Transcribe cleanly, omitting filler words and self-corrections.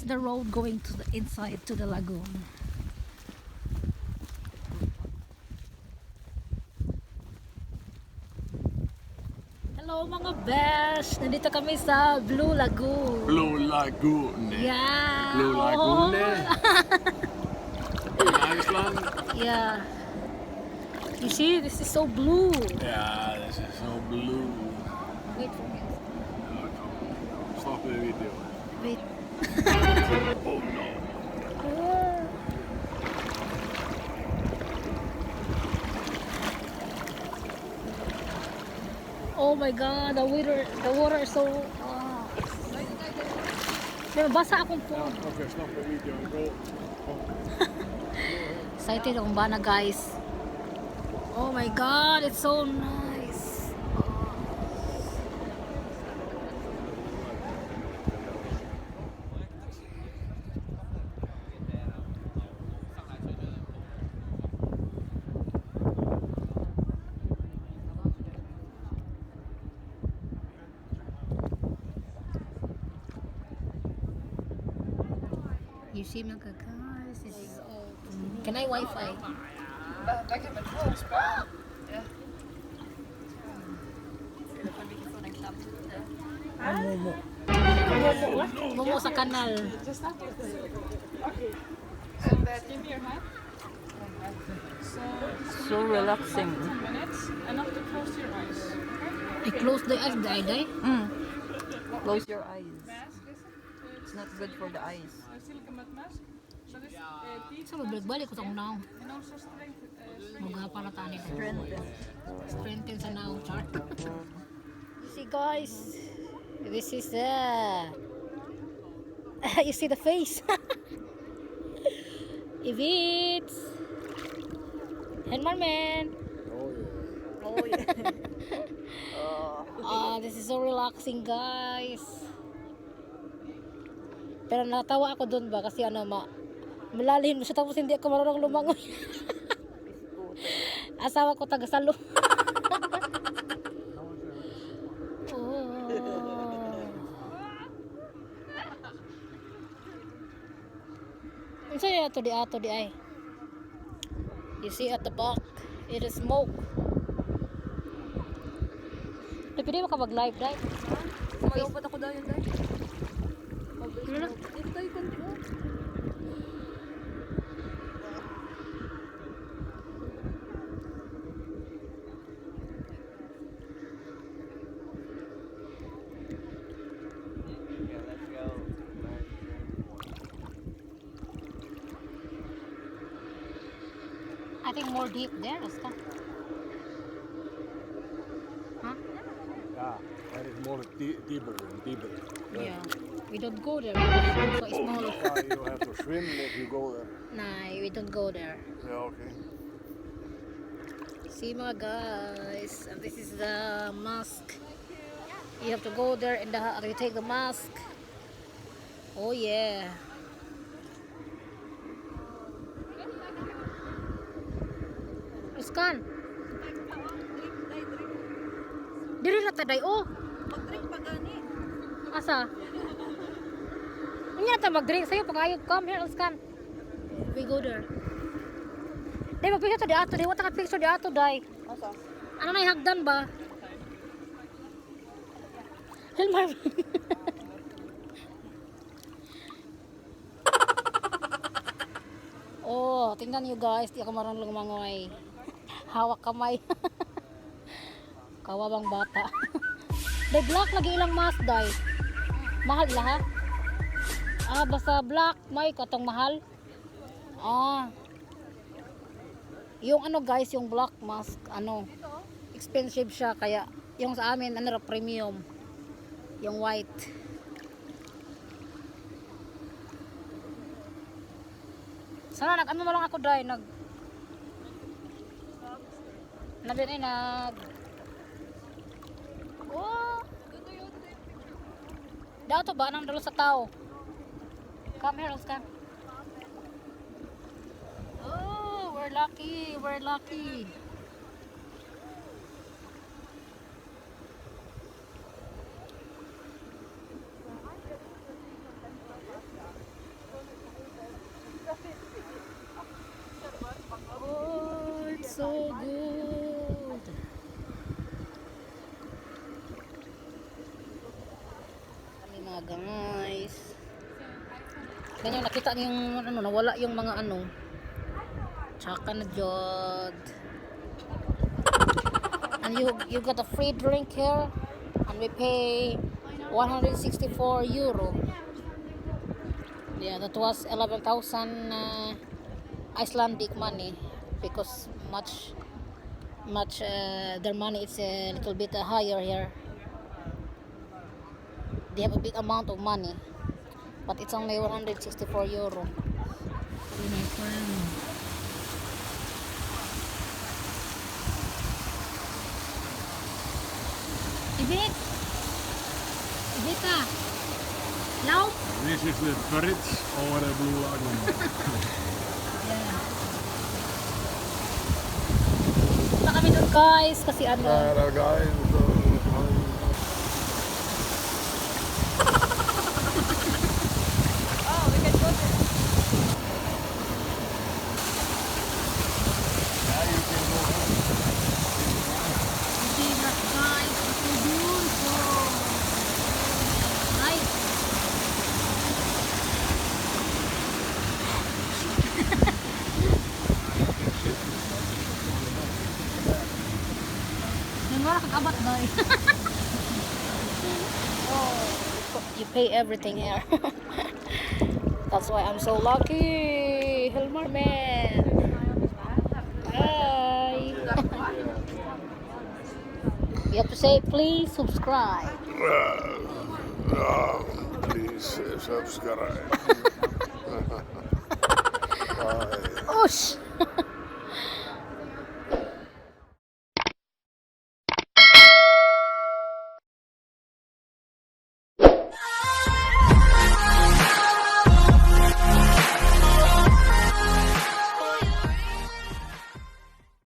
is the road going to the inside to the lagoon. Hello mga besh! Nandito kami sa Blue Lagoon. Blue Lagoon. Yeah! Blue Lagoon. In Iceland. Yeah. You see, this is so blue. Yeah, this is so blue. Wait for me. Stop the video. Wait. Oh no. Oh my god, the water is so... Pero basa akong phone. Okay, stop the video and go. Excited akong bana guys. Oh my god, it's so nice. You see mga guys, this is all. Can I Wi-Fi? Back in my clothes, bro. Ja. Momo sa kanal. Just stop it. Okay. And give me your hand. So relaxing. 10 minutes and not to close your eyes. Okay? I close the eyes, die. Close your eyes. Mask, is it? It's not good for the eyes. Silicone mask. So this teeth So balik ko sa now. and also strength. Mga palata nila. Strengthen. Strengthen sa now, chart. You see guys, this is you see the face. If it's Henman man. Oh yeah. This is so relaxing guys. Pero natawa ako dun ba kasi malalim siya tapos hindi ako marunong lumangoy. Asawa ko taga Salo. Unsa ya to di ay. You see at the back, it is smoke. Pwede ba ka mag-live, right? Mayupat ako dahil dahil. Ito tayo konti. I think more deep there, Oscar. Huh? Yeah, that is more deeper and deeper. Yeah. We don't go there because it's so small. You have to swim if you go there. Nah, we don't go there. Yeah, okay. See mga guys, and this is the mask. You have to go there and you take the mask. Oh yeah. Uskan. Diri na taday oh. Mag-drink pa gani. Asa? Unya ta mag-drink sayo pagayog come here Uskan. We go there. Day magpicture di ato, di wata ka picture di ato day. Asa? Ano na hagdan ba? Hilmar. Oh, tingnan niyo guys, di ako marunong lumangoy. Hawak kamay. Kawawang bata. Day black lagi ilang mask day. Mahal lahat. Basta black may katong mahal. Yung guys, yung black mask expensive siya kaya yung sa amin premium. Yung white. Sana nag mo lang ako dai Oh. Daw to ba nang dalo sa tao? Come here, Oscar. Oh, we're lucky. We're lucky. Ganyan, nakita niyo yung ano, nawala yung mga ano. Tsaka na jod. And you got a free drink here. And we pay 164 euro. Yeah, that was 11,000 Icelandic money, because much their money is a little bit higher here. They have a big amount of money, but it's only 164 euro. See my friend. Ibita. Now? This is the bridge over the Blue Lagoon. Yeah. Punta kami doon guys, kasi ano. Hello guys. Oh, we can go there. See that guys, it's so beautiful. Nice. Yung wala kang abat na eh. Oh, you pay everything here. That's why I'm so lucky. Helmer man. Hi. You have to say please subscribe. Please subscribe. Osh.